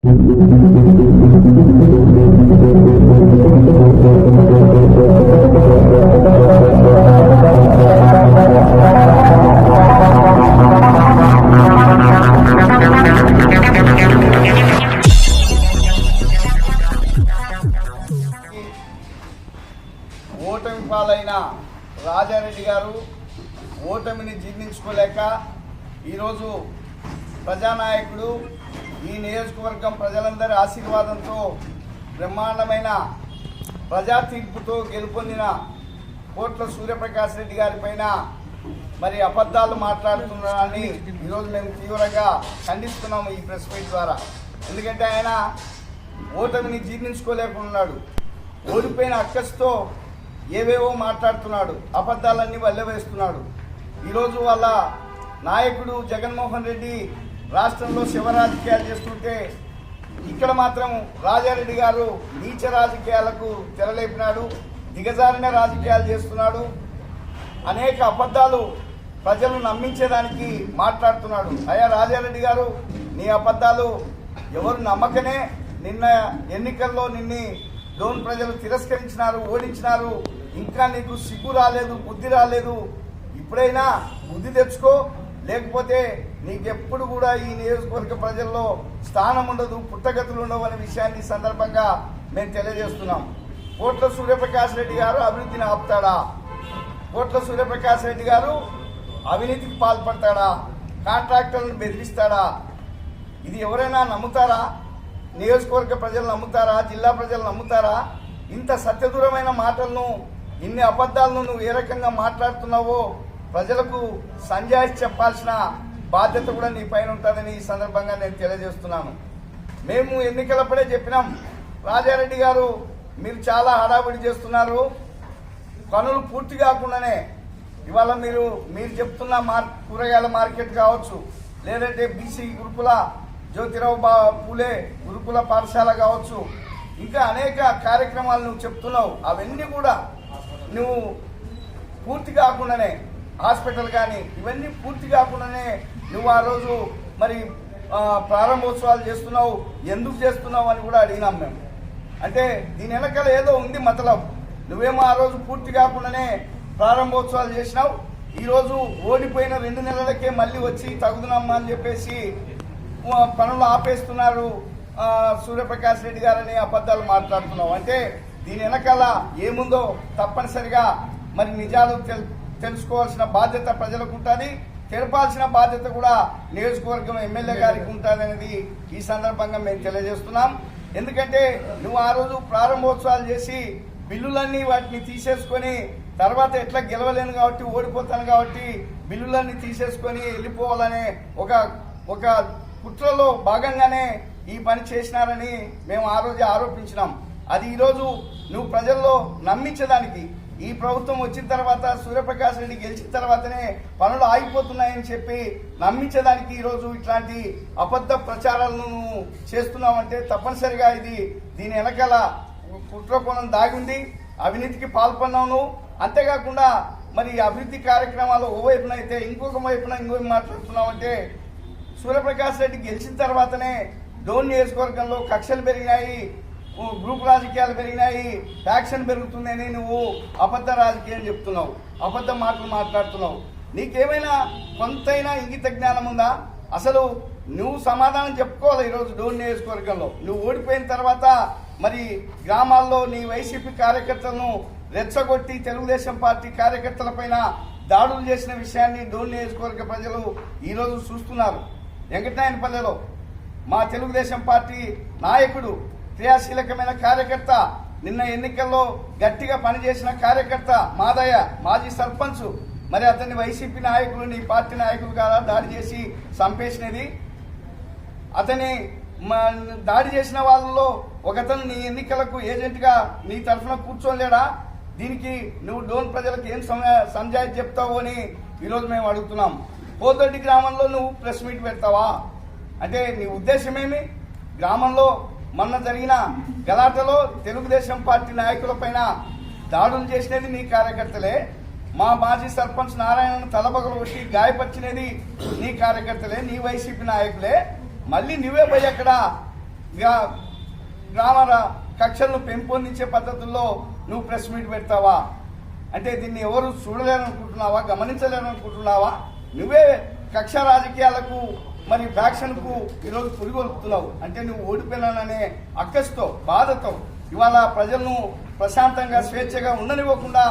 ఓటమి పాలైన రాజారెడ్డి గారు ఓటమిని జీర్ణించుకోలేక ఈరోజు ప్రజానాయకుడు ఈ నియోజకవర్గం ప్రజలందరి ఆశీర్వాదంతో బ్రహ్మాండమైన ప్రజా తీర్పుతో గెలుపొందిన కోట్ల సూర్యప్రకాష్ రెడ్డి గారి పైన మరి అబద్ధాలు మాట్లాడుతున్నారని ఈరోజు మేము తీవ్రంగా ఖండిస్తున్నాము ఈ ప్రెస్ మీట్ ద్వారా. ఎందుకంటే ఆయన ఓటమిని జీర్ణించుకోలేకున్నాడు, ఓడిపోయిన అక్కస్తో ఏవేవో మాట్లాడుతున్నాడు, అబద్ధాలన్నీ వల్లవేస్తున్నాడు. ఈరోజు వాళ్ళ నాయకుడు జగన్మోహన్ రెడ్డి రాష్ట్రంలో శివ రాజకీయాలు చేస్తుంటే ఇక్కడ మాత్రం రాజారెడ్డి గారు నీచ రాజకీయాలకు తెరలేపినాడు, దిగజారిన రాజకీయాలు చేస్తున్నాడు, అనేక అబద్ధాలు ప్రజలను నమ్మించేదానికి మాట్లాడుతున్నాడు. అయ్యా రాజారెడ్డి గారు, నీ అబద్ధాలు ఎవరు నమ్మకనే నిన్న ఎన్నికల్లో నిన్ని డోన్ ప్రజలు తిరస్కరించినారు, ఓడించినారు. ఇంకా నీకు సిగ్గు రాలేదు, బుద్ధి రాలేదు. ఇప్పుడైనా బుద్ధి తెచ్చుకో, లేకపోతే నీకెప్పుడు కూడా ఈ నియోజకవర్గ ప్రజల్లో స్థానం ఉండదు, పుట్టగతులు ఉండవు అనే విషయాన్ని సందర్భంగా మేము తెలియజేస్తున్నాం. కోట్ల సూర్యప్రకాష్ రెడ్డి గారు అభివృద్ధిని ఆపుతాడా? కోట్ల సూర్యప్రకాష్ రెడ్డి గారు అవినీతికి పాల్పడతాడా? కాంట్రాక్టర్లను బెదిరిస్తాడా? ఇది ఎవరైనా నమ్ముతారా? నియోజకవర్గ ప్రజలు నమ్ముతారా? జిల్లా ప్రజలు నమ్ముతారా? ఇంత సత్యదూరమైన మాటలను, ఇన్ని అబద్ధాలను నువ్వు ఏ రకంగా మాట్లాడుతున్నావో ప్రజలకు సంజాయిషి చెప్పాల్సిన బాధ్యత కూడా నీ పైన ఉంటుందని ఈ సందర్భంగా నేను తెలియజేస్తున్నాను. మేము ఎన్నికలప్పుడే చెప్పినాం, రాజారెడ్డి గారు మీరు చాలా హడావిడి చేస్తున్నారు, పనులు పూర్తి కాకుండానే ఇవాళ మీరు చెప్తున్న కూరగాయల మార్కెట్ కావచ్చు, లేదంటే బీసీ గురుకుల జ్యోతిరావు పూలే గురుకుల పాఠశాల కావచ్చు, ఇంకా అనేక కార్యక్రమాలు నువ్వు చెప్తున్నావు. అవన్నీ కూడా నువ్వు పూర్తి కాకుండానే, హాస్పిటల్ కానీ ఇవన్నీ పూర్తి కాకుండానే నువ్వు ఆ రోజు మరి ప్రారంభోత్సవాలు చేస్తున్నావు. ఎందుకు చేస్తున్నావు అని కూడా అడిగినాం మేము. అంటే దీని వెనకాల ఏదో ఉంది మతలబ్. నువ్వేమో ఆ రోజు పూర్తి కాకుండానే ప్రారంభోత్సవాలు చేసినావు, ఈరోజు ఓడిపోయిన 2 నెలలకే మళ్ళీ వచ్చి తగుదునమ్మా అని చెప్పేసి పనులు ఆపేస్తున్నారు సూర్యప్రకాష్ రెడ్డి గారని అబద్ధాలు మాట్లాడుతున్నావు. అంటే దీని వెనకాల ఏముందో తప్పనిసరిగా మరి నిజాలు తెలుసుకోవాల్సిన బాధ్యత ప్రజలకు ఉంటుంది, తెలపాల్సిన బాధ్యత కూడా నియోజకవర్గం ఎమ్మెల్యే గారికి ఉంటుంది అనేది ఈ సందర్భంగా మేము తెలియజేస్తున్నాం. ఎందుకంటే నువ్వు ఆ రోజు ప్రారంభోత్సవాలు చేసి బిల్లులన్నీ వాటిని తీసేసుకొని తర్వాత ఎట్లా గెలవలేను కాబట్టి, ఓడిపోతాను కాబట్టి బిల్లులన్నీ తీసేసుకొని వెళ్ళిపోవాలనే ఒక కుట్రలో భాగంగానే ఈ పని చేసినారని మేము ఆ రోజు ఆరోపించినాం. అది ఈరోజు నువ్వు ప్రజల్లో నమ్మించడానికి, ఈ ప్రభుత్వం వచ్చిన తర్వాత సూర్యప్రకాష్ రెడ్డి గెలిచిన తర్వాతనే పనులు ఆగిపోతున్నాయని చెప్పి నమ్మించడానికి ఈరోజు ఇట్లాంటి అబద్ధ ప్రచారాలను నువ్వు చేస్తున్నావంటే తప్పనిసరిగా దీని వెనకాల కుట్రకోణం దాగింది, అవినీతికి పాల్పడినావు. అంతేకాకుండా మరి అభివృద్ధి కార్యక్రమాలు ఓవైపున అయితే ఇంకొక వైపున ఇంకొక మాట్లాడుతున్నావంటే సూర్యప్రకాష్ రెడ్డి గెలిచిన తర్వాతనే డోన్ నియోజకవర్గంలో కక్షలు పెరిగినాయి, గ్రూప్ రాజకీయాలు పెరిగినాయి, ఫ్యాక్షన్ పెరుగుతుందని నువ్వు అబద్ధ రాజకీయం చెప్తున్నావు, అబద్ధ మాటలు మాట్లాడుతున్నావు. నీకేమైనా కొంతైనా ఇంగిత జ్ఞానం ఉందా? అసలు నువ్వు సమాధానం చెప్పుకోవాలి. ఈరోజు డోన్ నియోజకవర్గంలో నువ్వు ఓడిపోయిన తర్వాత మరి గ్రామాల్లో నీ వైసీపీ కార్యకర్తలను రెచ్చగొట్టి తెలుగుదేశం పార్టీ కార్యకర్తల పైన దాడులు చేసిన విషయాన్ని డోన్ నియోజకవర్గ ప్రజలు ఈరోజు చూస్తున్నారు. వెంకటనాయనపల్లెలో మా తెలుగుదేశం పార్టీ నాయకుడు, క్రియాశీలకమైన కార్యకర్త, నిన్న ఎన్నికల్లో గట్టిగా పనిచేసిన కార్యకర్త మాదయ్య, మాజీ సర్పంచ్, మరి అతన్ని వైసీపీ నాయకులు, నీ పార్టీ నాయకులు కాదా దాడి చేసి చంపేసినది. అతని దాడి చేసిన వాళ్ళలో ఒకతను నీ ఎన్నికలకు ఏజెంట్గా నీ తరఫున కూర్చోలేడా? దీనికి నువ్వు డోన్ ప్రజలకు ఏం సంజాయిషి చెప్తావు అని ఈరోజు మేము అడుగుతున్నాం. పోతొడ్డి గ్రామంలో నువ్వు ప్రెస్ మీట్ పెడతావా? అంటే నీ ఉద్దేశమేమి? గ్రామంలో మొన్న జరిగిన గలాటలో తెలుగుదేశం పార్టీ నాయకులపైన దాడులు చేసినది నీ కార్యకర్తలే, మా మాజీ సర్పంచ్ నారాయణను తలబగలు కొట్టి గాయపరిచినది నీ కార్యకర్తలే, నీ వైసీపీ నాయకులే. మళ్ళీ నువ్వే పోయి అక్కడ గ్రామ కక్షలను పెంపొందించే పద్ధతుల్లో నువ్వు ప్రెస్ మీట్ పెడతావా? అంటే దీన్ని ఎవరు చూడలేరనుకుంటున్నావా, గమనించలేరనుకుంటున్నావా? నువ్వే కక్ష రాజకీయాలకు మరి ఫ్యాక్షన్కు ఈరోజు పురిగొల్పుతున్నావు. అంటే నువ్వు ఓడిపోయినాననే అక్కస్తో, బాధతో ఇవాళ ప్రజలను ప్రశాంతంగా స్వేచ్ఛగా ఉండనివ్వకుండా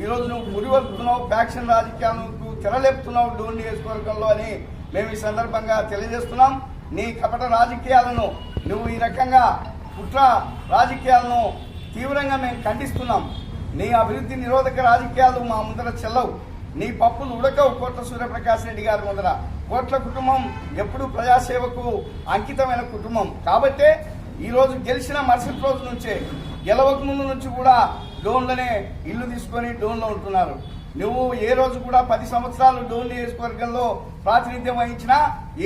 ఈరోజు నువ్వు పురిగొల్పుతున్నావు, ఫ్యాక్షన్ రాజకీయాలకు తెరలేపుతున్నావు డోన్ నియోజకవర్గంలో అని మేము ఈ సందర్భంగా తెలియజేస్తున్నాం. నీ కపట రాజకీయాలను, నువ్వు ఈ రకంగా కుట్ర రాజకీయాలను తీవ్రంగా మేము ఖండిస్తున్నాం. నీ అభివృద్ధి నిరోధక రాజకీయాలు మా ముందర చెల్లవు. నీ పప్పులు ఉడకవు కోట్ల సూర్యప్రకాష్ రెడ్డి గారి ముందర. కోట్ల కుటుంబం ఎప్పుడు ప్రజాసేవకు అంకితమైన కుటుంబం. కాబట్టే ఈరోజు గెలిచిన మరుసటి రోజు నుంచే, గెలవక ముందు నుంచి కూడా డోన్లోనే ఇల్లు తీసుకొని డోన్లో ఉంటున్నారు. నువ్వు ఏ రోజు కూడా 10 సంవత్సరాలు డోన్ నియోజకవర్గంలో ప్రాతినిధ్యం వహించినా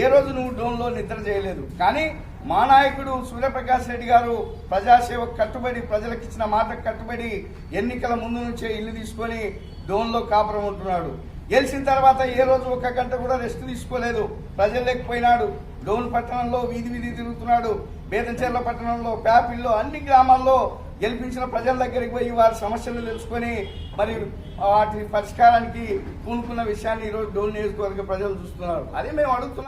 ఏ రోజు నువ్వు డోన్లో నిద్ర చేయలేదు. కానీ మా నాయకుడు సూర్యప్రకాష్ రెడ్డి గారు ప్రజాసేవకు కట్టుబడి, ప్రజలకు ఇచ్చిన మాటకు కట్టుబడి ఎన్నికల ముందు నుంచే ఇల్లు తీసుకొని డోన్లో కాపురం ఉంటున్నాడు. గెలిచిన తర్వాత ఏ రోజు 1 గంట కూడా రెస్ట్ తీసుకోలేదు. ప్రజలు లేకపోయినాడు. డోన్ పట్టణంలో వీధి వీధి తిరుగుతున్నాడు. బేతంచెర్ల పట్టణంలో, ప్యాపిల్లో, అన్ని గ్రామాల్లో గెలిపించిన ప్రజల దగ్గరికి పోయి వారి సమస్యలు తెలుసుకొని మరి వాటి పరిష్కారానికి పూనుకున్న విషయాన్ని ఈరోజు డోన్ నియోజకవర్గ ప్రజలు చూస్తున్నారు. అదే మేము అడుగుతున్నాం.